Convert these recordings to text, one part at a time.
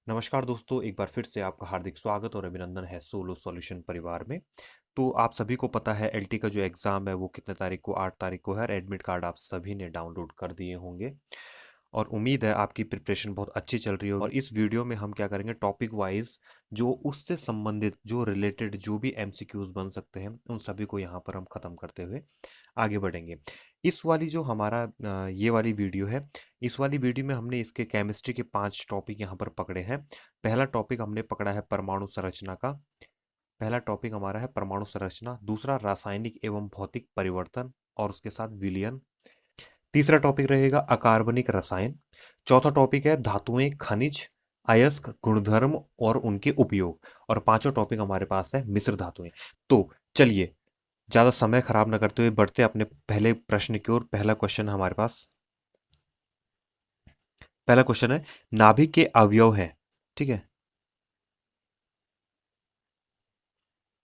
नमस्कार दोस्तों, एक बार फिर से आपका हार्दिक स्वागत और अभिनंदन है सोलो सॉल्यूशन परिवार में। तो आप सभी को पता है एलटी का जो एग्ज़ाम है वो कितने तारीख को, 8 तारीख को है। और एडमिट कार्ड आप सभी ने डाउनलोड कर दिए होंगे और उम्मीद है आपकी प्रिपरेशन बहुत अच्छी चल रही होगी। और इस वीडियो में हम क्या करेंगे, टॉपिक वाइज जो उससे संबंधित, जो रिलेटेड जो भी एमसीक्यूज बन सकते हैं उन सभी को यहाँ पर हम ख़त्म करते हुए आगे बढ़ेंगे। इस वाली जो हमारा ये वाली वीडियो है, इस वाली वीडियो में हमने इसके केमिस्ट्री के 5 टॉपिक यहाँ पर पकड़े हैं। पहला टॉपिक हमने पकड़ा है परमाणु संरचना का। पहला टॉपिक हमारा है परमाणु संरचना। दूसरा रासायनिक एवं भौतिक परिवर्तन और उसके साथ विलयन। तीसरा टॉपिक रहेगा अकार्बनिक रसायन। चौथा टॉपिक है धातुएं, खनिज, अयस्क, गुणधर्म और उनके उपयोग। और पांचवा टॉपिक हमारे पास है मिश्र धातुएं। तो चलिए, ज्यादा समय खराब न करते हुए बढ़ते अपने पहले प्रश्न की ओर। पहला क्वेश्चन हमारे पास, पहला क्वेश्चन है नाभिक के अवयव हैं। ठीक है,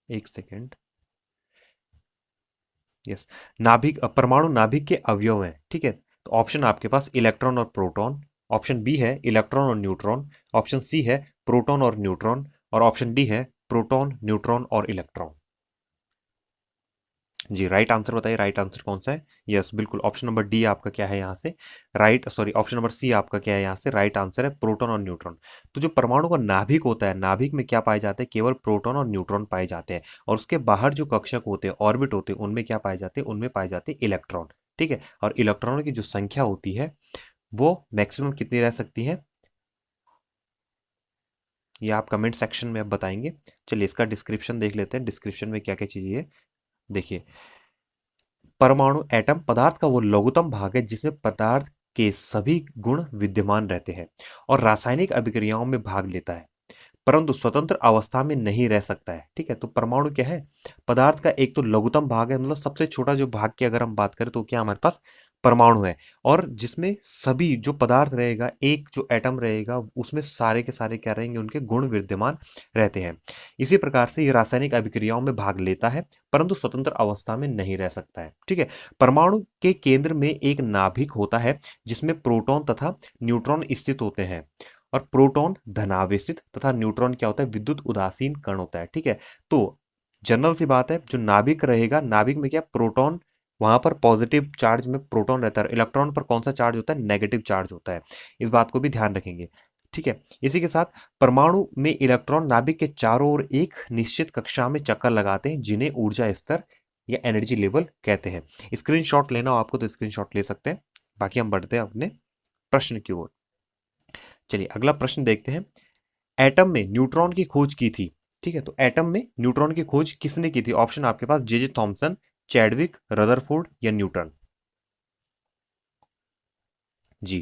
एक सेकेंड। यस, नाभिक, परमाणु नाभिक के अवयव हैं। ठीक है, तो ऑप्शन आपके पास इलेक्ट्रॉन और प्रोटॉन, ऑप्शन बी है इलेक्ट्रॉन और न्यूट्रॉन, ऑप्शन सी है प्रोटॉन और न्यूट्रॉन, और ऑप्शन डी है प्रोटॉन, न्यूट्रॉन और इलेक्ट्रॉन। जी, राइट आंसर बताइए, राइट आंसर कौन सा है। यस, बिल्कुल, ऑप्शन नंबर डी आपका क्या है यहाँ से right, sorry, option number C आपका क्या है यहाँ से राइट आंसर है, प्रोटॉन और न्यूट्रॉन। तो जो परमाणु का नाभिक होता है, नाभिक में क्या पाए जाते हैं, केवल प्रोटॉन और न्यूट्रॉन पाए जाते हैं। और उसके बाहर जो कक्षक होते हैं, ऑर्बिट होते हैं, उनमें क्या पाए जाते हैं, उनमें पाए जाते हैं इलेक्ट्रॉन। ठीक है, और इलेक्ट्रॉनों की जो संख्या होती है वो मैक्सिमम कितनी रह सकती है, ये आप कमेंट सेक्शन में अब बताएंगे। चलिए इसका डिस्क्रिप्शन देख लेते हैं, डिस्क्रिप्शन में क्या क्या चीजें है। देखिए, परमाणु एटम पदार्थ का वो लघुत्तम भाग है जिसमें पदार्थ के सभी गुण विद्यमान रहते हैं और रासायनिक अभिक्रियाओं में भाग लेता है, परंतु स्वतंत्र अवस्था में नहीं रह सकता है। ठीक है, तो परमाणु क्या है, पदार्थ का एक तो लघुत्तम भाग है, मतलब सबसे छोटा जो भाग की अगर हम बात करें तो क्या हमारे पास परमाणु है। और जिसमें सभी जो पदार्थ रहेगा, एक जो एटम रहेगा उसमें सारे के सारे क्या रहेंगे, उनके गुण विद्यमान रहते हैं। इसी प्रकार से ये रासायनिक अभिक्रियाओं में भाग लेता है परंतु स्वतंत्र अवस्था में नहीं रह सकता है। ठीक है, परमाणु के केंद्र में एक नाभिक होता है जिसमें प्रोटॉन तथा न्यूट्रॉन स्थित होते हैं। और प्रोटॉन धनावेशित तथा न्यूट्रॉन क्या होता है, विद्युत उदासीन कण होता है। ठीक है, तो जनरल सी बात है, जो नाभिक रहेगा, नाभिक में क्या प्रोटॉन, वहां पर पॉजिटिव चार्ज में प्रोटॉन रहता है, इलेक्ट्रॉन पर कौन सा चार्ज होता है, नेगेटिव चार्ज होता है। इस बात को भी ध्यान रखेंगे। ठीक है, इसी के साथ परमाणु में इलेक्ट्रॉन नाभिक के चारों ओर एक निश्चित कक्षा में चक्कर लगाते हैं जिन्हें ऊर्जा स्तर या एनर्जी लेवल कहते हैं। स्क्रीनशॉट लेना हो आपको तो स्क्रीनशॉट ले सकते हैं। बाकी हम बढ़ते हैं अपने प्रश्न की ओर। चलिए अगला प्रश्न देखते हैं। एटम में न्यूट्रॉन की खोज की थी। ठीक है, तो एटम में न्यूट्रॉन की खोज किसने की थी। ऑप्शन आपके पास जे जे थॉमसन, चैडविक, रदरफोर्ड या न्यूटन। जी,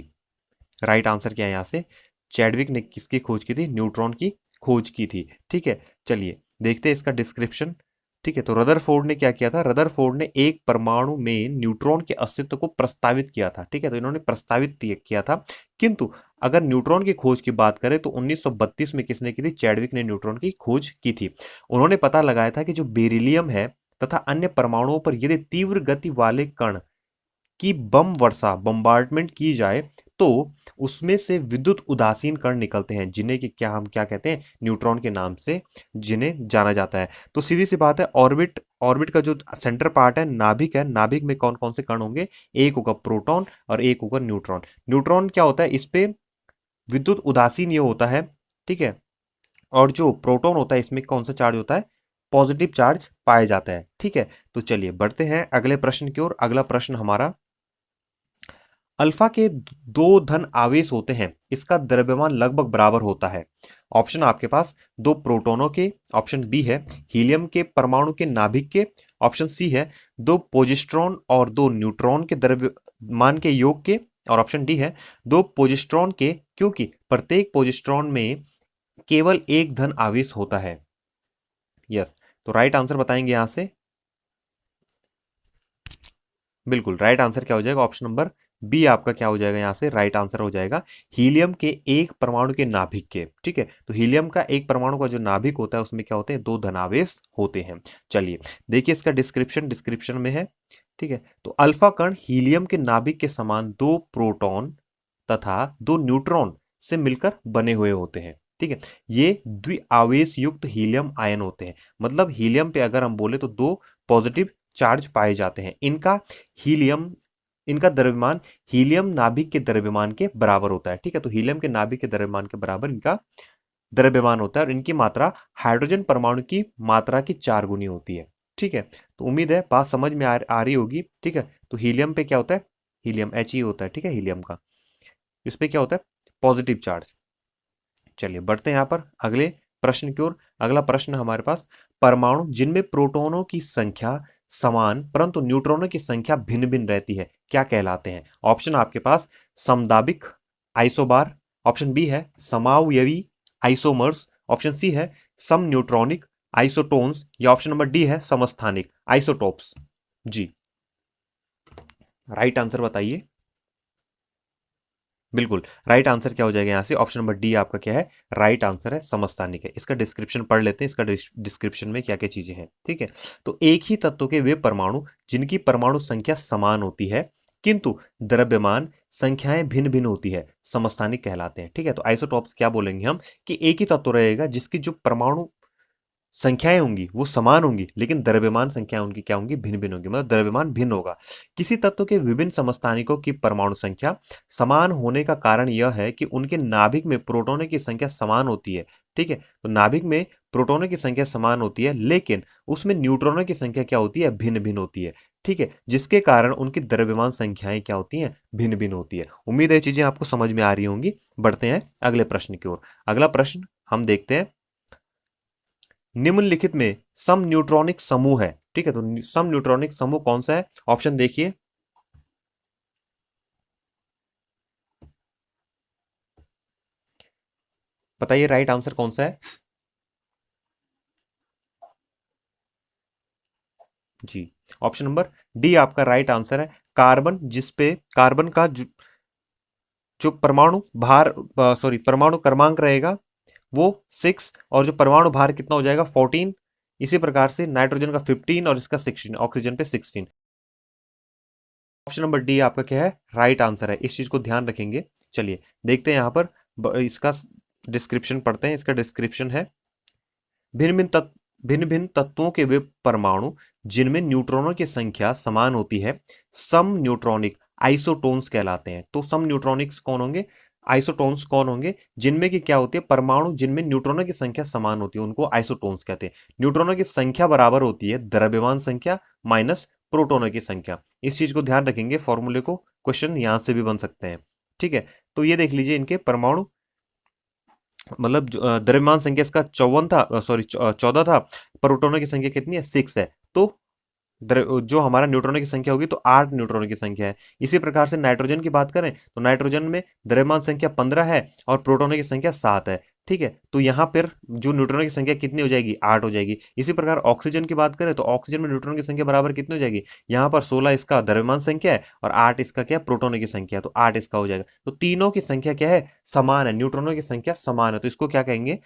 राइट आंसर क्या है यहां से, चैडविक ने किसकी खोज की थी, न्यूट्रॉन की खोज की थी। ठीक है, चलिए देखते हैं इसका डिस्क्रिप्शन। ठीक है, तो रदरफोर्ड ने क्या किया था, रदरफोर्ड ने एक परमाणु में न्यूट्रॉन के अस्तित्व को प्रस्तावित किया था। ठीक है, तो इन्होंने प्रस्तावित किया था। किंतु अगर न्यूट्रॉन की खोज की बात करें तो 1932 में किसने की थी, चैडविक ने न्यूट्रॉन की खोज की थी। उन्होंने पता लगाया था कि जो बेरिलियम है तथा अन्य परमाणुओं पर यदि तीव्र गति वाले कण की बम वर्षा, बम्बार्डमेंट की जाए तो उसमें से विद्युत उदासीन कण निकलते हैं जिन्हें कि क्या हम क्या कहते हैं, न्यूट्रॉन के नाम से जिन्हें जाना जाता है। तो सीधी सी बात है, ऑर्बिट, ऑर्बिट का जो सेंटर पार्ट है, नाभिक है, नाभिक में कौन कौन से कण होंगे, एक होगा प्रोटॉन और एक होगा न्यूट्रॉन। न्यूट्रॉन क्या होता है, इस पे विद्युत उदासीन ये होता है। ठीक है, और जो प्रोटॉन होता है इसमें कौन सा चार्ज होता है, पॉजिटिव चार्ज पाया जाता है। ठीक है, तो चलिए बढ़ते हैं अगले प्रश्न की ओर। अगला प्रश्न हमारा, अल्फा के दो धन आवेश होते हैं, इसका द्रव्यमान लगभग बराबर होता है। ऑप्शन आपके पास दो प्रोटॉनों के, ऑप्शन बी है हीलियम के परमाणु के नाभिक के, ऑप्शन सी है दो पोजिस्ट्रॉन और दो न्यूट्रॉन के द्रव्यमान के योग के, और ऑप्शन डी है दो पोजिस्ट्रॉन के, क्योंकि प्रत्येक पोजिस्ट्रॉन में केवल एक धन आवेश होता है। यस, तो राइट आंसर बताएंगे यहां से। बिल्कुल राइट आंसर क्या हो जाएगा, ऑप्शन नंबर बी आपका क्या हो जाएगा यहां से राइट आंसर हो जाएगा, हीलियम के एक परमाणु के नाभिक के। ठीक है, तो हीलियम का एक परमाणु का जो नाभिक होता है उसमें क्या होते हैं, दो धनावेश होते हैं। चलिए देखिए इसका डिस्क्रिप्शन, डिस्क्रिप्शन में है। ठीक है, तो अल्फा कण हीलियम के नाभिक के समान दो प्रोटॉन तथा दो न्यूट्रॉन से मिलकर बने हुए होते हैं। ठीक है, ये द्विआवेश युक्त हीलियम आयन होते हैं। मतलब हीलियम पे अगर हम बोले तो दो पॉजिटिव चार्ज पाए जाते हैं। इनका द्रव्यमान हीलियम नाभिक के द्रव्यमान के बराबर होता है। ठीक है, तो हीलियम के नाभिक के द्रव्यमान के बराबर इनका द्रव्यमान होता है और इनकी मात्रा हाइड्रोजन परमाणु की मात्रा की 4 गुनी होती है। ठीक है, तो उम्मीद है बात समझ में आ रही होगी। ठीक है, तो हीलियम पे क्या होता है, हीलियम He होता है। ठीक है, हीलियम का इस पे क्या होता है, पॉजिटिव चार्ज। चलिए बढ़ते हैं यहाँ पर अगले प्रश्न की ओर। अगला प्रश्न हमारे पास, परमाणु जिनमें प्रोटॉनों की संख्या समान परंतु न्यूट्रॉनों की संख्या भिन्न भिन्न रहती है क्या कहलाते हैं? ऑप्शन आपके पास समदाबिक आइसोबार, ऑप्शन बी है समावयवी आइसोमर्स, ऑप्शन सी है सम न्यूट्रॉनिक आइसोटोन्स, या ऑप्शन नंबर डी है समस्थानिक आइसोटोप्स। जी, राइट आंसर बताइए। बिल्कुल राइट आंसर क्या हो जाएगा यहाँ से, ऑप्शन नंबर डी आपका क्या है, राइट आंसर है, समस्थानिक है। इसका डिस्क्रिप्शन पढ़ लेते हैं, इसका डिस्क्रिप्शन में क्या क्या चीजें हैं। ठीक है, तो एक ही तत्व के वे परमाणु जिनकी परमाणु संख्या समान होती है किंतु द्रव्यमान संख्याएं भिन्न भिन्न होती है, समस्थानिक कहलाते हैं। ठीक है, तो आइसोटॉप्स क्या बोलेंगे हम, कि एक ही तत्व रहेगा जिसकी जो परमाणु संख्याएं होंगी वो समान होंगी लेकिन द्रव्यमान संख्या उनकी क्या होंगी, भिन्न भिन्न होंगी, मतलब द्रव्यमान भिन्न होगा। किसी तत्व के विभिन्न समस्थानिकों की परमाणु संख्या समान होने का कारण यह है कि उनके नाभिक में प्रोटॉनों की संख्या समान होती है। ठीक है, तो नाभिक में प्रोटॉनों की संख्या समान होती है लेकिन उसमें न्यूट्रॉनों की संख्या क्या होती है, भिन्न भिन्न होती है। ठीक है, जिसके कारण उनकी द्रव्यमान संख्याएं क्या होती हैं, भिन्न भिन्न होती है। उम्मीद है चीजें आपको समझ में आ रही होंगी। बढ़ते हैं अगले प्रश्न की ओर। अगला प्रश्न हम देखते हैं, निम्नलिखित में सम न्यूट्रॉनिक समूह है। ठीक है, तो सम न्यूट्रॉनिक समूह कौन सा है, ऑप्शन देखिए। बताइए राइट आंसर कौन सा है। जी, ऑप्शन नंबर डी आपका राइट आंसर है। कार्बन, जिसपे कार्बन का जो परमाणु भार, सॉरी परमाणु क्रमांक रहेगा वो 6 और जो परमाणु भार कितना हो जाएगा 14। इसी प्रकार से नाइट्रोजन का 15 और इसका 16, ऑक्सीजन पे 16। ऑप्शन नंबर डी आपका क्या है, राइट आंसर है। इस चीज को ध्यान रखेंगे। चलिए देखते हैं यहाँ पर इसका डिस्क्रिप्शन पढ़ते हैं। इसका डिस्क्रिप्शन है, भिन्न भिन्न तत्वों के वे परमाणु जिनमें न्यूट्रॉनों की संख्या समान होती है सम न्यूट्रॉनिक आइसोटोन्स कहलाते हैं। तो सम न्यूट्रॉनिक्स कौन होंगे, आइसोटोन्स कौन होंगे, जिनमें की क्या होती है, परमाणु जिनमें न्यूट्रॉनों की संख्या समान होती है उनको आइसोटोन्स कहते हैं। न्यूट्रॉनों की संख्या बराबर होती है द्रव्यमान संख्या माइनस प्रोटोनों की संख्या। इस चीज को ध्यान रखेंगे, फॉर्मूले को क्वेश्चन यहां से भी बन सकते हैं। ठीक है, तो ये देख लीजिए इनके परमाणु, मतलब द्रव्यमान संख्या इसका 54 था, सॉरी 14 था, प्रोटोनों की संख्या कितनी है, 6 है। तो जो हमारा न्यूट्रॉनों की संख्या होगी तो 8 न्यूट्रॉनों की संख्या है। इसी प्रकार से नाइट्रोजन की बात करें तो नाइट्रोजन में द्रव्यमान संख्या 15 है और प्रोटोनों की संख्या 7 है। ठीक है, तो यहाँ पर जो न्यूट्रॉनों की संख्या कितनी हो जाएगी, 8 हो जाएगी। इसी प्रकार ऑक्सीजन की बात करें तो ऑक्सीजन में न्यूट्रॉन की संख्या बराबर कितनी हो जाएगी, यहाँ पर 16 इसका द्रव्यमान संख्या है और 8 इसका क्या है, प्रोटोनों की संख्या है, तो 8 इसका हो जाएगा। तो तीनों की संख्या क्या है, समान है, न्यूट्रॉनों की संख्या समान है, तो इसको क्या कहेंगे,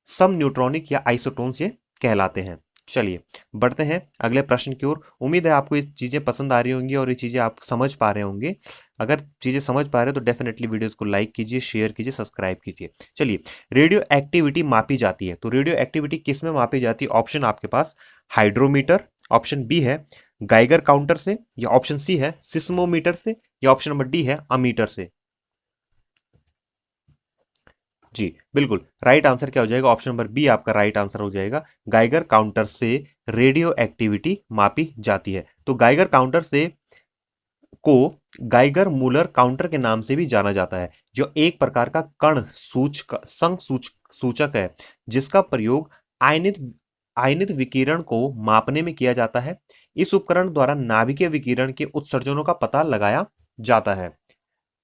सम न्यूट्रॉनिक या आइसोटोन्स ये कहलाते हैं। चलिए बढ़ते हैं अगले प्रश्न की ओर। उम्मीद है आपको ये चीजें पसंद आ रही होंगी और ये चीजें आप समझ पा रहे होंगे। अगर चीजें समझ पा रहे हो तो डेफिनेटली वीडियोस को लाइक कीजिए, शेयर कीजिए, सब्सक्राइब कीजिए। चलिए, रेडियो एक्टिविटी मापी जाती है, तो रेडियो एक्टिविटी किस में मापी जाती है, ऑप्शन आपके पास हाइड्रोमीटर, ऑप्शन बी है गाइगर काउंटर से, या ऑप्शन सी है सिस्मोमीटर से, या ऑप्शन नंबर डी है अमीटर से। जी बिल्कुल राइट आंसर क्या हो जाएगा, ऑप्शन नंबर बी आपका राइट आंसर हो जाएगा। गाइगर काउंटर से रेडियो एक्टिविटी मापी जाती है। तो गाइगर काउंटर से को गाइगर मूलर काउंटर के नाम से भी जाना जाता है, जो एक प्रकार का कण सूचक है जिसका प्रयोग आयनित आयनित विकिरण को मापने में किया जाता है। इस उपकरण द्वारा नाभिकीय विकिरण के उत्सर्जनों का पता लगाया जाता है।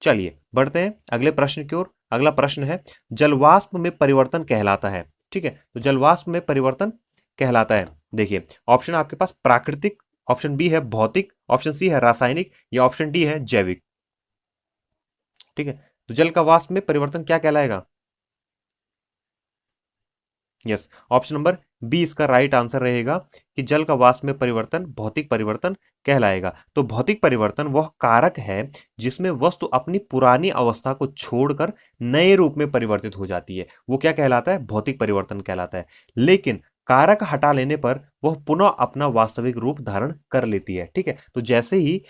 चलिए बढ़ते हैं अगले प्रश्न की ओर। अगला प्रश्न है, जलवाष्प में परिवर्तन कहलाता है। ठीक है, तो जलवाष्प में परिवर्तन कहलाता है, देखिए ऑप्शन आपके पास प्राकृतिक, ऑप्शन बी है भौतिक, ऑप्शन सी है रासायनिक, या ऑप्शन डी है जैविक। ठीक है, तो जल का वाष्प में परिवर्तन क्या कहलाएगा, यस ऑप्शन नंबर बी इसका राइट आंसर रहेगा कि जल का वाष्प में परिवर्तन भौतिक परिवर्तन कहलाएगा। तो भौतिक परिवर्तन वह कारक है जिसमें वस्तु अपनी पुरानी अवस्था को छोड़कर नए रूप में परिवर्तित हो जाती है, वो क्या कहलाता है? भौतिक परिवर्तन कहलाता है। लेकिन कारक हटा लेने पर वह पुनः अपना वास्तविक रूप धारण कर लेती है। ठीक है, तो जैसे ही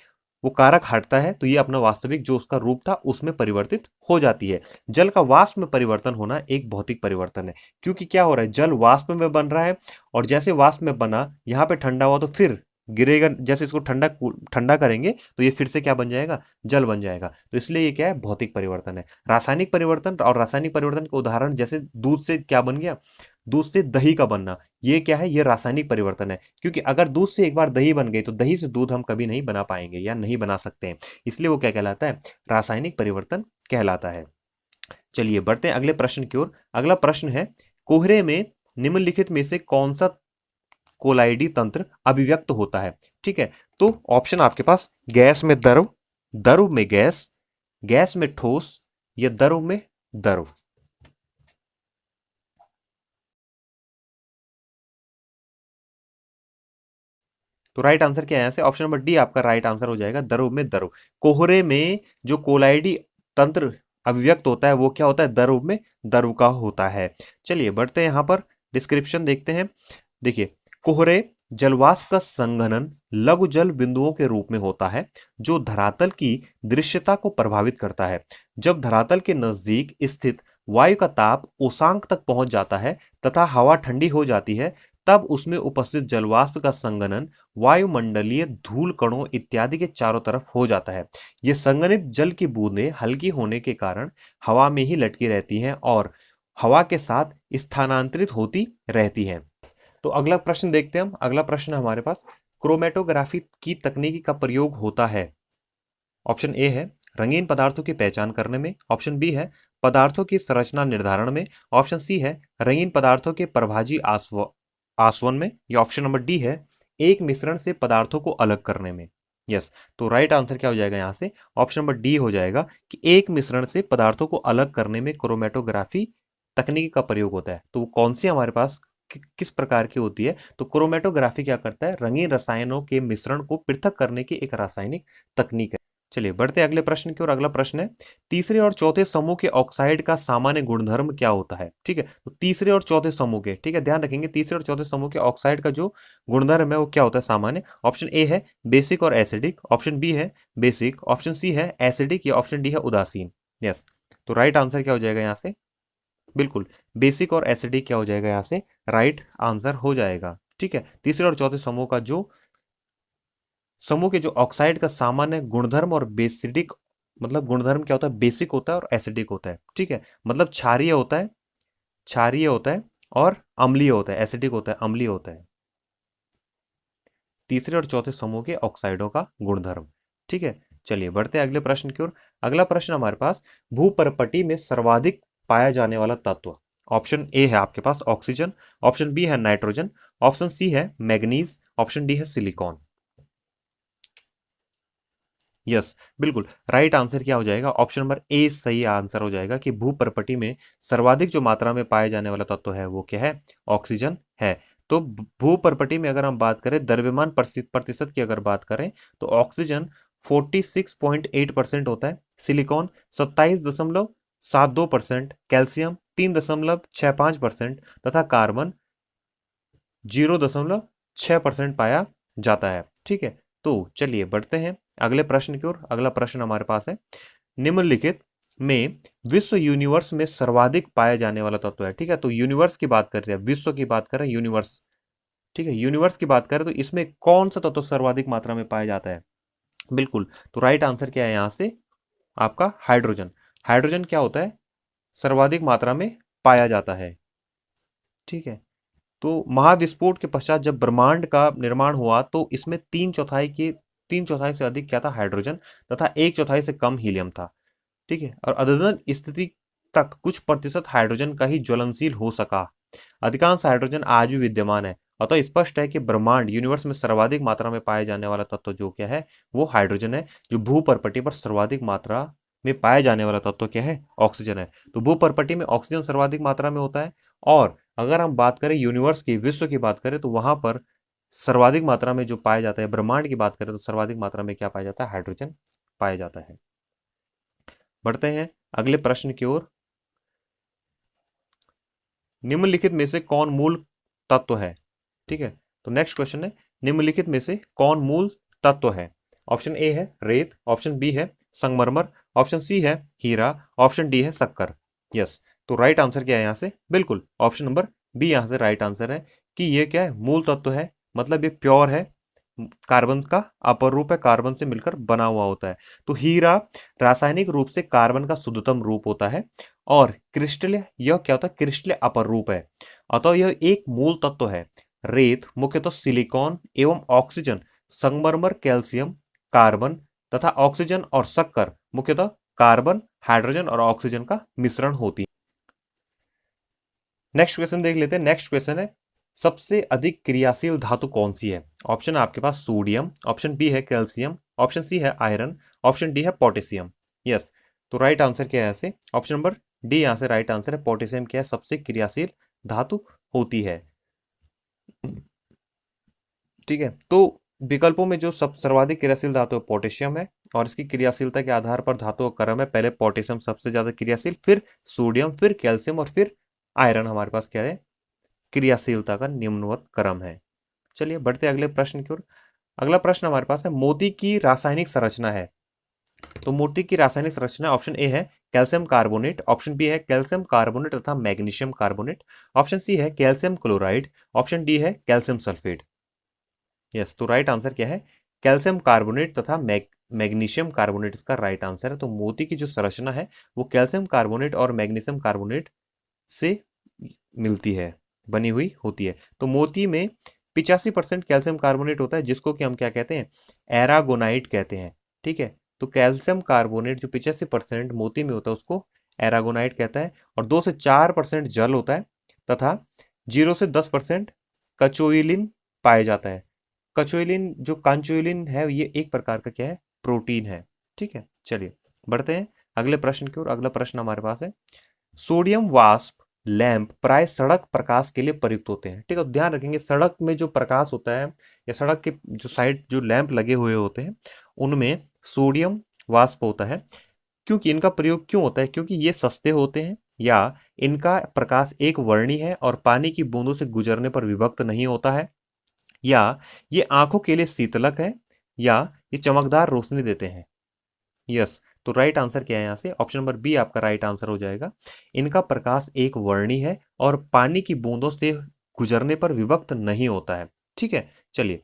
वो कारक हटता है तो ये अपना वास्तविक जो उसका रूप था उसमें परिवर्तित हो जाती है। जल का वाष्प में परिवर्तन होना एक भौतिक परिवर्तन है, क्योंकि क्या हो रहा है, जल वाष्प में बन रहा है और जैसे वाष्प में बना यहाँ पे ठंडा हुआ तो फिर गिरेगा, जैसे इसको ठंडा ठंडा करेंगे तो ये फिर से क्या बन जाएगा? जल बन जाएगा। तो इसलिए ये क्या है? भौतिक परिवर्तन है। रासायनिक परिवर्तन, और रासायनिक परिवर्तन के उदाहरण जैसे दूध से क्या बन गया, दूध से दही का बनना, ये क्या है? ये रासायनिक परिवर्तन है, क्योंकि अगर दूध से एक बार दही बन गई तो दही से दूध हम कभी नहीं बना पाएंगे या नहीं बना सकते हैं, इसलिए वो क्या कहलाता है? रासायनिक परिवर्तन कहलाता है। चलिए बढ़ते हैं अगले प्रश्न की ओर। अगला प्रश्न है, कोहरे में निम्नलिखित में से कौन सा कोलाइडी तंत्र अभिव्यक्त होता है? ठीक है, तो ऑप्शन आपके पास, गैस में द्रव, द्रव में गैस, गैस में ठोस, या द्रव में द्रव। तो राइट आंसर क्या है यहाँ से? ऑप्शन नंबर डी आपका राइट आंसर हो जाएगा, द्रव में द्रव। कोहरे में जो कोलाइडी तंत्र अभिव्यक्त होता है वो क्या होता है? द्रव में द्रव का होता है। चलिए बढ़ते हैं यहाँ पर डिस्क्रिप्शन देखते हैं। देखिए, कोहरे जलवाष्प का संघनन लघु जल बिंदुओं के रूप में होता है जो धरातल की दृश्यता को प्रभावित करता है। जब धरातल के नजदीक स्थित वायु का ताप उषांक तक पहुंच जाता है तथा हवा ठंडी हो जाती है, तब उसमें उपस्थित जलवाष्प का संघनन वायुमंडलीय धूल कणों इत्यादि के चारों तरफ हो जाता है। ये संघनित जल की बूंदें हल्की होने के कारण हवा में ही लटकी रहती हैं और हवा के साथ स्थानांतरित होती रहती हैं। तो अगला प्रश्न देखते हैं हम। अगला प्रश्न हमारे पास, क्रोमेटोग्राफी की तकनीकी का प्रयोग होता है। ऑप्शन ए है रंगीन पदार्थों की पहचान करने में, ऑप्शन बी है पदार्थों की संरचना निर्धारण में, ऑप्शन सी है रंगीन पदार्थों के प्रभाजी आसवन में, या ऑप्शन नंबर डी है एक मिश्रण से पदार्थों को अलग करने में। यस, तो राइट आंसर क्या हो जाएगा यहाँ से? ऑप्शन नंबर डी हो जाएगा कि एक मिश्रण से पदार्थों को अलग करने में क्रोमेटोग्राफी तकनीक का प्रयोग होता है। तो वो कौन सी हमारे पास किस प्रकार की होती है? तो क्रोमेटोग्राफी क्या करता है? रंगीन रसायनों के मिश्रण को पृथक करने की एक रासायनिक तकनीक है। चलिए बढ़ते हैं अगले प्रश्न की ओर। अगला प्रश्न है, तीसरे और चौथे समूह के ऑक्साइड का सामान्य गुणधर्म क्या होता है? ठीक है, तो तीसरे और चौथे समूह के, ठीक है, ध्यान रखेंगे, तीसरे और चौथे समूह के ऑक्साइड का जो गुणधर्म है वो क्या होता है सामान्य? ऑप्शन ए है बेसिक और एसिडिक, ऑप्शन बी है बेसिक, ऑप्शन सी है एसिडिक, या ऑप्शन डी है उदासीन। यस, तो राइट आंसर क्या हो जाएगा यहाँ से? बिल्कुल, बेसिक और एसिडिक क्या हो जाएगा यहाँ से? राइट आंसर हो जाएगा। ठीक है, तीसरे और चौथे समूह का जो समूह के जो ऑक्साइड का सामान्य गुणधर्म और बेसिडिक, मतलब गुणधर्म क्या होता है? बेसिक होता है और एसिडिक होता है। ठीक है, मतलब क्षारीय होता है, क्षारीय होता है और अम्लीय होता है। एसिडिक होता है, अम्लीय होता है। तीसरे और चौथे समूह के ऑक्साइडों का गुणधर्म। ठीक है, चलिए बढ़ते हैं अगले प्रश्न की ओर। अगला प्रश्न हमारे पास, भूपर्पटी में सर्वाधिक पाया जाने वाला तत्व। ऑप्शन ए है आपके पास ऑक्सीजन, ऑप्शन बी है नाइट्रोजन, ऑप्शन सी है मैग्नीज, ऑप्शन डी है सिलिकॉन। यस, बिल्कुल, राइट आंसर क्या हो जाएगा? ऑप्शन नंबर ए सही आंसर हो जाएगा कि भूपर्पटी में सर्वाधिक जो मात्रा में पाए जाने वाला तत्व है वो क्या है? ऑक्सीजन है। तो भूपर्पटी में अगर हम बात करें द्रव्यमान प्रतिशत की अगर बात करें तो ऑक्सीजन 46.8% होता है, सिलिकॉन 27.72%, कैल्शियम 3.65% तथा कार्बन 0.6% पाया जाता है। ठीक है, तो चलिए बढ़ते हैं अगले प्रश्न की ओर। अगला प्रश्न हमारे पास है, निम्नलिखित में विश्व यूनिवर्स में सर्वाधिक पाया जाने वाला तत्व है। ठीक है, तो यूनिवर्स की बात कर रहे हैं, विश्व की बात कर रहे हैं, यूनिवर्स। ठीक है, यूनिवर्स की बात करें तो इसमें कौन सा तत्व सर्वाधिक मात्रा में पाया जाता है? बिल्कुल, तो राइट आंसर क्या है यहाँ से? आपका हाइड्रोजन। हाइड्रोजन क्या होता है? सर्वाधिक मात्रा में पाया जाता है। ठीक है, तो महाविस्फोट के पश्चात जब ब्रह्मांड का निर्माण हुआ तो इसमें 3/4 से अधिक क्या था? हाइड्रोजन, तथा 1/4 से कम हीलियम था। ठीक है, और अद्यतन स्थिति तक कुछ प्रतिशत हाइड्रोजन का ही ज्वलनशील हो सका। अधिकांश हाइड्रोजन आज भी विद्यमान है, अतः स्पष्ट है कि ब्रह्मांड यूनिवर्स में सर्वाधिक मात्रा में पाए जाने वाला तत्व जो क्या है? वो हाइड्रोजन है। जो भूपर्पटी पर सर्वाधिक मात्रा में पाए जाने वाला तत्व क्या है? ऑक्सीजन है। तो भूपर्पटी में ऑक्सीजन सर्वाधिक मात्रा में होता है और अगर हम बात करें यूनिवर्स की, विश्व की बात करें, तो वहां पर सर्वाधिक मात्रा में जो पाया जाता है, ब्रह्मांड की बात करें तो सर्वाधिक मात्रा में क्या पाया जाता है, हाइड्रोजन पाया जाता है। बढ़ते हैं अगले प्रश्न की ओर। निम्नलिखित में से कौन मूल तत्व है? ठीक है, तो नेक्स्ट क्वेश्चन है, निम्नलिखित में से कौन मूल तत्व है? ऑप्शन ए है रेत, ऑप्शन बी है संगमरमर, ऑप्शन सी है हीरा, ऑप्शन डी है शक्कर। यस, तो राइट आंसर क्या है यहाँ से? बिल्कुल ऑप्शन नंबर बी यहाँ से राइट आंसर है कि ये क्या है, मूल तत्व है, मतलब ये प्योर है, कार्बन का अपर रूप है, कार्बन से मिलकर बना हुआ होता है। तो हीरा रासायनिक रूप से कार्बन का शुद्धतम रूप होता है, और क्रिस्टल यह क्या होता है, क्रिस्टल अपर रूप है, अतः यह एक मूल तत्व है। रेत मुख्यतः सिलिकॉन एवं ऑक्सीजन, संगमरमर कैल्शियम, कार्बन तथा ऑक्सीजन, और शक्कर मुख्यतः कार्बन, हाइड्रोजन और ऑक्सीजन का मिश्रण होती है। नेक्स्ट क्वेश्चन देख लेते हैं। नेक्स्ट क्वेश्चन है, सबसे अधिक क्रियाशील धातु कौन सी है? ऑप्शन है आपके पास सोडियम, ऑप्शन बी है कैल्शियम, ऑप्शन सी है आयरन, ऑप्शन डी है पोटेशियम। यस, तो राइट आंसर क्या है यहाँ से? ऑप्शन नंबर डी यहाँ से राइट आंसर है। पोटेशियम क्या है, सबसे क्रियाशील धातु होती है। ठीक है, तो विकल्पों में जो सब सर्वाधिक क्रियाशील धातु है पोटेशियम है, और इसकी क्रियाशीलता के आधार पर धातुओं का क्रम है, पहले पोटेशियम सबसे ज्यादा क्रियाशील, फिर सोडियम, फिर कैल्शियम और फिर आयरन हमारे पास क्या है, क्रियाशीलता का निम्नवत क्रम है। चलिए बढ़ते अगले प्रश्न की ओर। अगला प्रश्न हमारे पास है, मोती की रासायनिक संरचना है। तो मोती की रासायनिक संरचना, ऑप्शन ए है कैल्शियम कार्बोनेट, ऑप्शन बी है कैल्शियम कार्बोनेट तथा मैग्नीशियम कार्बोनेट, ऑप्शन सी है कैल्शियम क्लोराइड, ऑप्शन डी है कैल्शियम सल्फेट। यस, तो राइट आंसर क्या है, कैल्शियम कार्बोनेट तथा मैग्नीशियम कार्बोनेट इसका राइट आंसर है। तो मोती की जो संरचना है वो कैल्शियम कार्बोनेट और मैग्नीशियम कार्बोनेट से मिलती है, बनी हुई होती है। तो मोती में 85% कैल्शियम कार्बोनेट होता है, जिसको कि हम क्या कहते हैं, एरागोनाइट कहते हैं। ठीक है, तो कैल्शियम कार्बोनेट जो 85% मोती में होता है उसको एरागोनाइट कहता है, और 2 से 4% जल होता है, तथा 0 से 10% कचोइलिन पाया जाता है। कचोइलिन जो कांचोइलिन है, ये एक प्रकार का क्या है, प्रोटीन है। ठीक है, चलिए बढ़ते हैं अगले प्रश्न की ओर। अगला प्रश्न हमारे पास है, सोडियम वाष्प लैंप प्राय सड़क प्रकाश के लिए प्रयुक्त होते हैं। ठीक है, तो ध्यान रखेंगे, सड़क में जो प्रकाश होता है या सड़क के जो साइड जो लैंप लगे हुए होते हैं उनमें सोडियम वाष्प होता है। क्योंकि इनका प्रयोग क्यों होता है? क्योंकि ये सस्ते होते हैं, या इनका प्रकाश एक वर्णी है और पानी की बूंदों से गुजरने पर विभक्त नहीं होता है, या ये आंखों के लिए शीतलक है, या ये चमकदार रोशनी देते हैं। यस, तो राइट आंसर क्या है यहाँ से? ऑप्शन नंबर बी आपका राइट आंसर हो जाएगा। इनका प्रकाश एक वर्णी है और पानी की बूंदों से गुजरने पर विभक्त नहीं होता है। ठीक है, चलिए,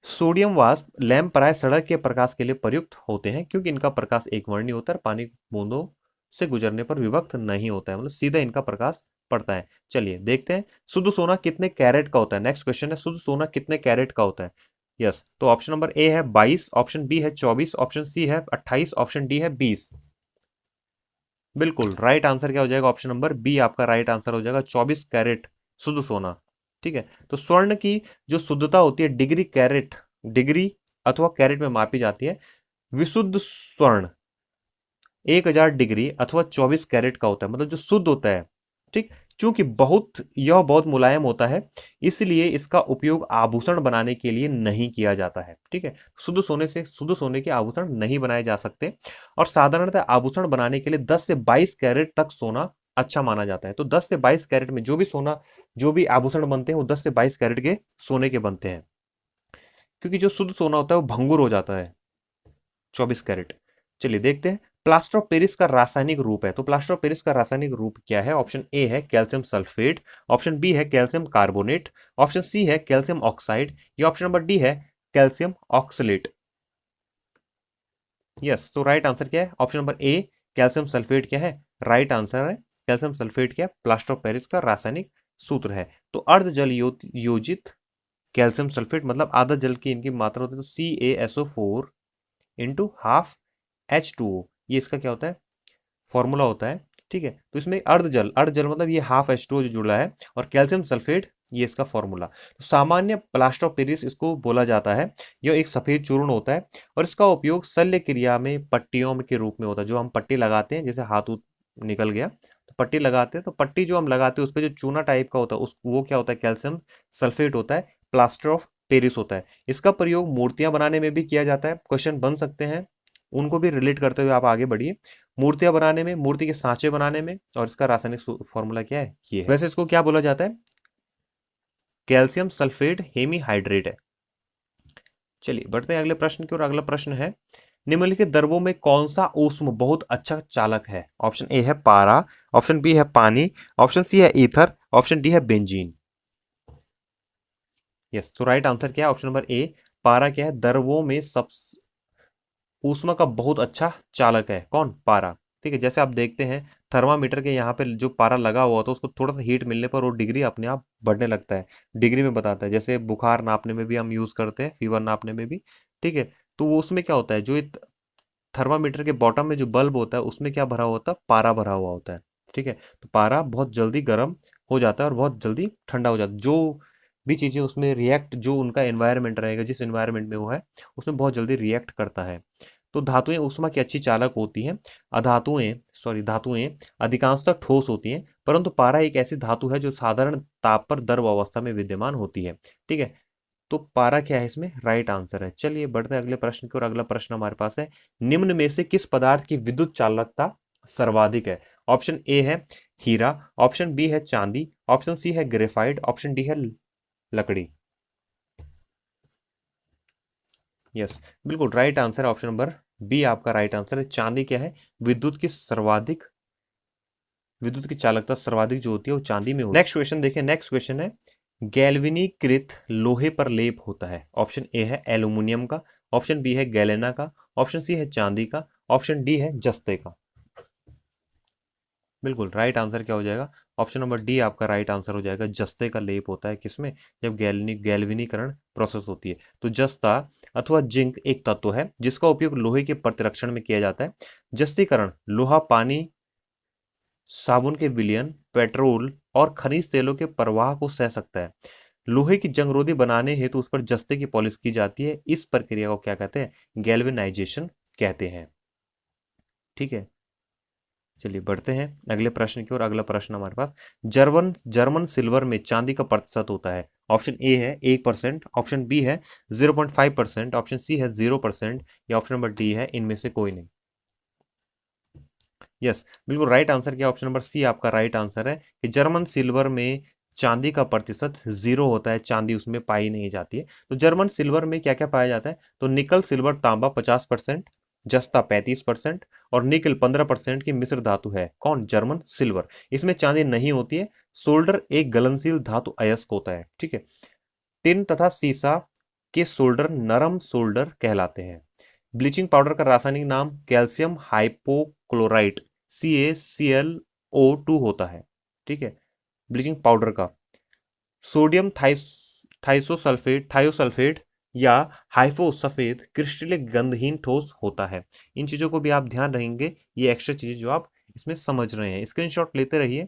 सोडियम वाष्प लैंप प्राय सड़क के प्रकाश के लिए प्रयुक्त होते हैं, क्योंकि इनका प्रकाश एक वर्णी होता है, पानी की बूंदों से गुजरने पर विभक्त नहीं होता है, मतलब सीधा इनका प्रकाश पड़ता है। चलिए देखते हैं, शुद्ध सोना कितने कैरेट का होता है? नेक्स्ट क्वेश्चन है, शुद्ध सोना कितने कैरेट का होता है? यस, तो ऑप्शन नंबर ए है 22, ऑप्शन बी है 24, ऑप्शन सी है 28, ऑप्शन डी है 20। बिल्कुल राइट आंसर क्या हो जाएगा? ऑप्शन नंबर बी आपका राइट आंसर हो जाएगा, 24 कैरेट शुद्ध सोना। ठीक है, तो स्वर्ण की जो शुद्धता होती है डिग्री कैरेट, डिग्री अथवा कैरेट में मापी जाती है। विशुद्ध स्वर्ण 1000 डिग्री अथवा 24 कैरेट का होता है, मतलब जो शुद्ध होता है। ठीक, चूंकि यह बहुत मुलायम होता है, इसलिए इसका उपयोग आभूषण बनाने के लिए नहीं किया जाता है। ठीक है, शुद्ध सोने के आभूषण नहीं बनाए जा सकते, और साधारणतः आभूषण बनाने के लिए 10 से 22 कैरेट तक सोना अच्छा माना जाता है। तो 10 से 22 कैरेट में जो भी सोना, जो भी आभूषण बनते हैं वो 10 से 22 कैरेट के सोने के बनते हैं, क्योंकि जो शुद्ध सोना होता है वो भंगुर हो जाता है 24 कैरेट। चलिए देखते हैं, प्लास्टर ऑफ पेरिस का रासायनिक रूप है। तो प्लास्टर ऑफ पेरिस का रासायनिक रूप क्या है? ऑप्शन ए है कैल्शियम सल्फेट, ऑप्शन बी है कैल्शियम कार्बोनेट, ऑप्शन सी है कैल्शियम ऑक्साइड, या ऑप्शन नंबर डी है कैल्शियम ऑक्सलेट। यस, तो राइट आंसर क्या है? Option number A calcium sulphate क्या है? राइट आंसर है कैल्शियम सल्फेट क्या है? प्लास्टर ऑफ पेरिस का रासायनिक सूत्र है। तो अर्ध जल योजित कैल्शियम सल्फेट, मतलब आधा जल की इनकी मात्रा होती है, तो CaSO4 इंटू हाफ H2O, ये इसका क्या होता है? फॉर्मूला होता है। ठीक है, तो इसमें अर्ध जल मतलब ये हाफ H2O जो जुड़ा है, और कैल्शियम सल्फेट ये इसका फॉर्मूला। तो सामान्य प्लास्टर ऑफ पेरिस इसको बोला जाता है। यह एक सफेद चूर्ण होता है, और इसका उपयोग शल्य क्रिया में पट्टियों के रूप में होता है, जो हम पट्टी लगाते हैं जैसे हाथ निकल गया। तो पट्टी लगाते हैं, तो पट्टी जो हम लगाते हैं उस पर जो चूना टाइप का होता है उस वो क्या होता है, कैल्शियम सल्फेट होता है, प्लास्टर ऑफ पेरिस होता है। इसका प्रयोग मूर्तियां बनाने में भी किया जाता है। क्वेश्चन बन सकते हैं, उनको भी रिलेट करते हुए आप आगे बढ़िए। मूर्तियां बनाने में, मूर्ति के सांचे बनाने में, और इसका रासायनिक फॉर्मूला क्या है, ये है। वैसे इसको क्या बोला जाता है, कैल्शियम सल्फेट हेमीहाइड्रेट है। चलिए बढ़ते हैं अगले प्रश्न की ओर। अगला प्रश्न है, निम्नलिखित द्रवों में कौन सा ऊष्म बहुत अच्छा चालक है? ऑप्शन ए है पारा, ऑप्शन बी है पानी, ऑप्शन सी है ईथर, ऑप्शन डी है बेंजीन। यस, तो राइट आंसर क्या है, ऑप्शन नंबर ए पारा क्या है, द्रवों में सब ऊष्मा का बहुत अच्छा चालक है। कौन? पारा। ठीक है, जैसे आप देखते हैं थर्मामीटर के यहाँ पे जो पारा लगा हुआ होता है उसको थोड़ा सा हीट मिलने पर वो डिग्री अपने आप बढ़ने लगता है, डिग्री में बताता है। जैसे बुखार नापने में भी हम यूज करते हैं, फीवर नापने में भी। ठीक है, तो वो उसमें क्या होता है, जो थर्मामीटर के बॉटम में जो बल्ब होता है उसमें क्या भरा हुआ होता है, पारा भरा हुआ होता है। ठीक है, तो पारा बहुत जल्दी गर्म हो जाता है और बहुत जल्दी ठंडा हो जाता है। जो भी चीजें उसमें रिएक्ट, जो उनका एनवायरनमेंट रहेगा, जिस एनवायरनमेंट में वो है उसमें बहुत जल्दी रिएक्ट करता है। तो धातुएं ऊष्मा की अच्छी चालक होती हैं। धातुएं अधिकांशतः ठोस होती हैं, परंतु पारा एक ऐसी धातु है जो साधारण ताप पर द्रव अवस्था में विद्यमान होती है। ठीक है, तो पारा क्या है, इसमें राइट आंसर है। चलिए बढ़ते हैं अगले प्रश्न की ओर। अगला प्रश्न हमारे पास है, निम्न में से किस पदार्थ की विद्युत चालकता सर्वाधिक है? ऑप्शन ए है हीरा, ऑप्शन बी है चांदी, ऑप्शन सी है ग्रेफाइट, ऑप्शन डी है लकड़ी। यस, बिल्कुल राइट आंसर है ऑप्शन नंबर बी आपका राइट आंसर है। चांदी क्या है, विद्युत की सर्वाधिक, विद्युत की चालकता सर्वाधिक जो होती है वो चांदी में होती है। नेक्स्ट क्वेश्चन देखिए, नेक्स्ट क्वेश्चन है, गैल्वेनीकृत लोहे पर लेप होता है। ऑप्शन ए है एल्यूमिनियम का, ऑप्शन बी है गैलेना का, ऑप्शन सी है चांदी का, ऑप्शन डी है जस्ते का। बिल्कुल राइट आंसर क्या हो जाएगा, ऑप्शन नंबर डी आपका राइट आंसर हो जाएगा। जस्ते का लेप होता है किसमें, जब गैल्वेनीकरण प्रोसेस होती है। तो जस्ता अथवा जिंक एक तत्व है जिसका उपयोग लोहे के प्रतिरक्षण में किया जाता है। जस्तीकरण लोहा, पानी, साबुन के विलयन, पेट्रोल और खनिज तेलों के प्रवाह को सह सकता है। लोहे की जंगरोधी बनाने हेतु उस पर जस्ते की पॉलिश की जाती है। इस प्रक्रिया को क्या कहते हैं, गैल्वेनाइजेशन कहते हैं। ठीक है, चलिए बढ़ते हैं अगले प्रश्न की ओर। अगला प्रश्न हमारे पास, जर्मन जर्मन सिल्वर में चांदी का प्रतिशत होता है। ऑप्शन ए है 1%, ऑप्शन बी है 0.5%, ऑप्शन सी है 0%, या ऑप्शन नंबर डी है इनमें से कोई नहीं। यस, बिल्कुल राइट आंसर क्या, ऑप्शन नंबर सी आपका राइट आंसर है कि जर्मन सिल्वर में चांदी का प्रतिशत 0 होता है, चांदी उसमें पाई नहीं जाती है। तो जर्मन सिल्वर में क्या क्या पाया जाता है, तो निकल, सिल्वर, तांबा 50%, जस्ता 35% और निकल 15% की मिश्र धातु है। कौन? German silver. इसमें चांदी नहीं होती है। सोल्डर एक गलनशील धातु अयस्क होता है। ठीक है, टिन तथा सीसा के सोल्डर नरम सोल्डर कहलाते हैं। ब्लीचिंग पाउडर का रासायनिक नाम कैल्शियम हाइपोक्लोराइट CaClO2 होता है। ठीक है, ब्लीचिंग पाउडर का सोडियम थाइयोसल्फेट या हाइफो सफेद क्रिस्टलिक गंधहीन ठोस होता है। इन चीजों को भी आप ध्यान रखेंगे, ये एक्स्ट्रा चीजें जो आप इसमें समझ रहे हैं, स्क्रीनशॉट लेते रहिए।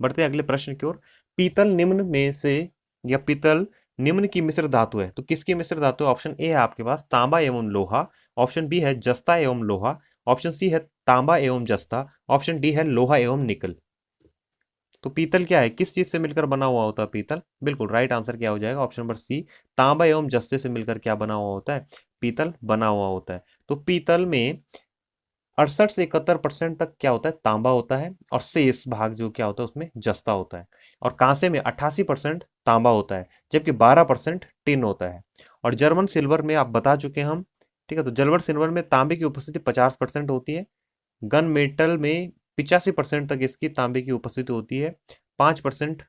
बढ़ते अगले प्रश्न की ओर। पीतल निम्न में से, या पीतल निम्न की मिश्र धातु है, तो किसकी मिश्र धातु? ऑप्शन ए है आपके पास तांबा एवं लोहा, ऑप्शन बी है जस्ता एवं लोहा, ऑप्शन सी है तांबा एवं जस्ता, ऑप्शन डी है लोहा एवं निकल। तो पीतल क्या है, किस चीज से मिलकर बना हुआ होता है पीतल? बिल्कुल राइट आंसर क्या हो जाएगा, ऑप्शन नंबर सी तांबा एवं जस्ते से मिलकर क्या बना हुआ होता है, पीतल बना हुआ होता है। तो पीतल में 68 से 71% तक क्या होता है, तांबा होता है, और शेष भाग जो क्या होता है उसमें जस्ता होता है। और कांसे में 88% तांबा होता है, जबकि 12% टिन होता है। और जर्मन सिल्वर में आप बता चुके हैं हम। ठीक है, तो जर्मन सिल्वर में तांबे की उपस्थिति 50% होती है। गन मेटल में 85% तक इसकी तांबे की उपस्थिति होती है। 5%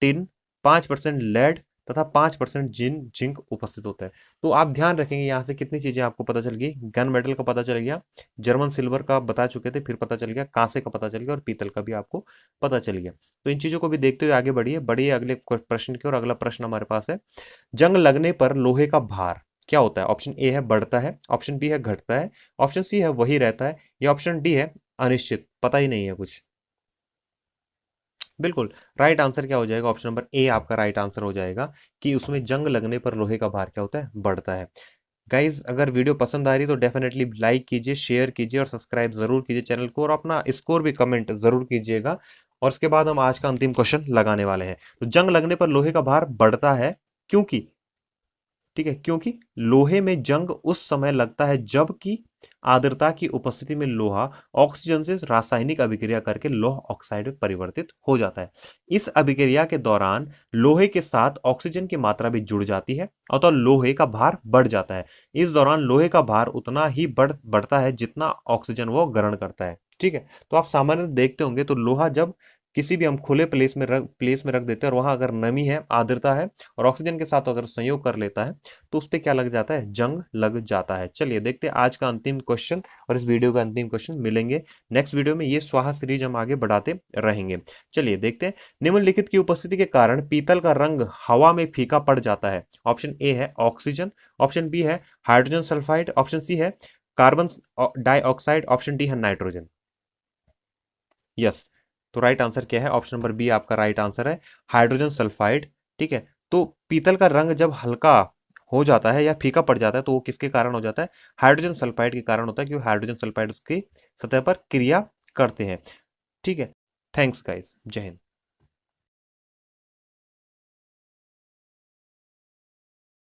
टिन, 5% लेड तथा 5% जिंक उपस्थित होता है। तो आप ध्यान रखेंगे यहाँ से कितनी चीजें आपको पता चल गई, गन मेटल का पता चल गया, जर्मन सिल्वर का बता चुके थे, फिर पता चल गया कांसे का पता चल गया, और पीतल का भी आपको पता चल गया। तो इन चीजों को भी देखते हुए आगे बढ़िए बढ़िए अगले प्रश्न की। और अगला प्रश्न हमारे पास है, जंग लगने पर लोहे का भार क्या होता है? ऑप्शन ए है बढ़ता है, ऑप्शन बी है घटता है, ऑप्शन सी है वही रहता है, या ऑप्शन डी है अनिश्चित, पता ही नहीं है कुछ। बिल्कुल राइट आंसर क्या हो जाएगा, ऑप्शन नंबर ए आपका राइट आंसर हो जाएगा कि उसमें जंग लगने पर लोहे का भार क्या होता है, बढ़ता है। गाइज अगर वीडियो पसंद आ रही तो डेफिनेटली लाइक कीजिए, शेयर कीजिए और सब्सक्राइब जरूर कीजिए चैनल को, और अपना स्कोर भी कमेंट जरूर कीजिएगा। और उसके बाद हम आज का अंतिम क्वेश्चन लगाने वाले हैं। तो जंग लगने पर लोहे का भार बढ़ता है क्योंकि, ठीक है, क्योंकि लोहे में जंग उस समय लगता है जबकि आर्द्रता की उपस्थिति में लोहा ऑक्सीजन से रासायनिक अभिक्रिया करके लौह ऑक्साइड में परिवर्तित हो जाता है। इस अभिक्रिया के दौरान लोहे के साथ ऑक्सीजन की मात्रा भी जुड़ जाती है और तो लोहे का भार बढ़ जाता है। इस दौरान लोहे का भार उतना ही बढ़ता है जितना ऑक्सीजन वो ग्रहण करता है। ठीक है, तो आप सामान्य देखते होंगे तो लोहा जब किसी भी हम खुले प्लेस में रख देते हैं और वहां अगर नमी है, आर्द्रता है और ऑक्सीजन के साथ अगर संयोग कर लेता है तो उस पर क्या लग जाता है, जंग लग जाता है। चलिए देखते हैं आज का अंतिम क्वेश्चन और इस वीडियो का अंतिम क्वेश्चन मिलेंगे नेक्स्ट वीडियो में। ये स्वाहा सीरीज हम आगे बढ़ाते रहेंगे। चलिए देखते हैं, निम्नलिखित की उपस्थिति के कारण पीतल का रंग हवा में फीका पड़ जाता है। ऑप्शन ए है ऑक्सीजन, ऑप्शन बी है हाइड्रोजन सल्फाइड, ऑप्शन सी है कार्बन डाइऑक्साइड, ऑप्शन डी है नाइट्रोजन। यस, तो राइट आंसर क्या है, ऑप्शन नंबर बी आपका राइट आंसर है, हाइड्रोजन सल्फाइड। ठीक है, तो पीतल का रंग जब हल्का हो जाता है या फीका पड़ जाता है तो वो किसके कारण हो जाता है, हाइड्रोजन सल्फाइड के कारण होता है, क्योंकि हाइड्रोजन सल्फाइड उसकी सतह पर क्रिया करते हैं। ठीक है, थैंक्स गाइस, जय हिंद।